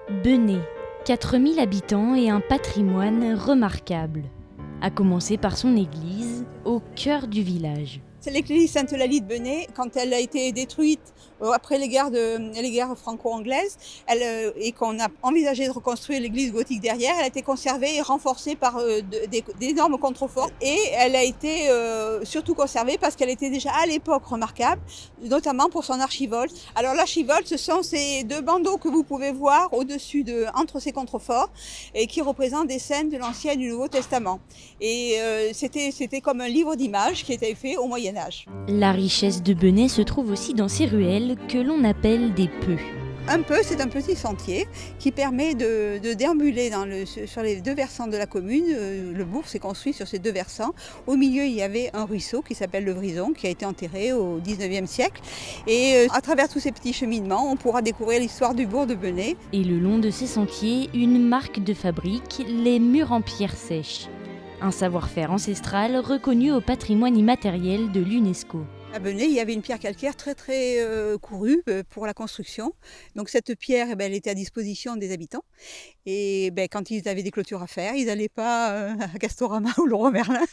Benay, 4000 habitants et un patrimoine remarquable. À commencer par son église, au cœur du village. C'est l'église Sainte-Eulalie de Benay. Quand elle a été détruite après les guerres franco-anglaises et qu'on a envisagé de reconstruire l'église gothique derrière, elle a été conservée et renforcée par d'énormes contreforts. Et elle a été surtout conservée parce qu'elle était déjà à l'époque remarquable, notamment pour son archivolte. Alors l'archivolte, ce sont ces deux bandeaux que vous pouvez voir entre ces contreforts et qui représentent des scènes de l'Ancien et du Nouveau Testament. Et c'était comme un livre d'images qui était fait au Moyen-Âge. La richesse de Benay se trouve aussi dans ces ruelles que l'on appelle des peu. Un peu, c'est un petit sentier qui permet de déambuler sur les deux versants de la commune. Le bourg s'est construit sur ces deux versants. Au milieu, il y avait un ruisseau qui s'appelle le Vrison, qui a été enterré au XIXe siècle. Et à travers tous ces petits cheminements, on pourra découvrir l'histoire du bourg de Benay. Et le long de ces sentiers, une marque de fabrique, les murs en pierre sèche. Un savoir-faire ancestral reconnu au patrimoine immatériel de l'UNESCO. À Benay, il y avait une pierre calcaire très courue pour la construction. Donc cette pierre, elle était à disposition des habitants. Et quand ils avaient des clôtures à faire, ils n'allaient pas à Castorama ou Leroy Merlin.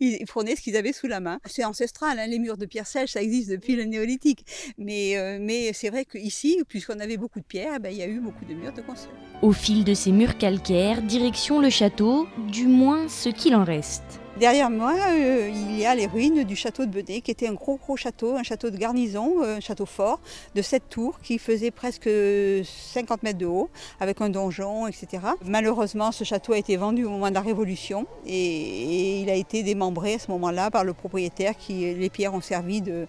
Ils prenaient ce qu'ils avaient sous la main. C'est ancestral, les murs de pierre sèche, ça existe depuis le néolithique. Mais c'est vrai qu'ici, puisqu'on avait beaucoup de pierres, il y a eu beaucoup de murs de construire. Au fil de ces murs calcaires, direction le château, du moins ce qu'il en reste. Derrière moi, il y a les ruines du château de Benay, qui était un gros château, un château de garnison, un château fort, de 7 tours, qui faisait presque 50 mètres de haut, avec un donjon, etc. Malheureusement, ce château a été vendu au moment de la Révolution, et il a été démembré à ce moment-là par le propriétaire, les pierres ont servi de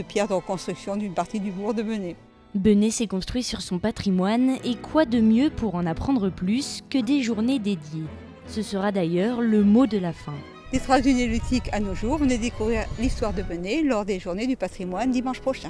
pierre de reconstruction d'une partie du bourg de Benay. Benay s'est construit sur son patrimoine, et quoi de mieux pour en apprendre plus que des journées dédiées. Ce sera d'ailleurs le mot de la fin. Des traces du néolithique à nos jours, venez découvrir l'histoire de Benay lors des journées du patrimoine dimanche prochain.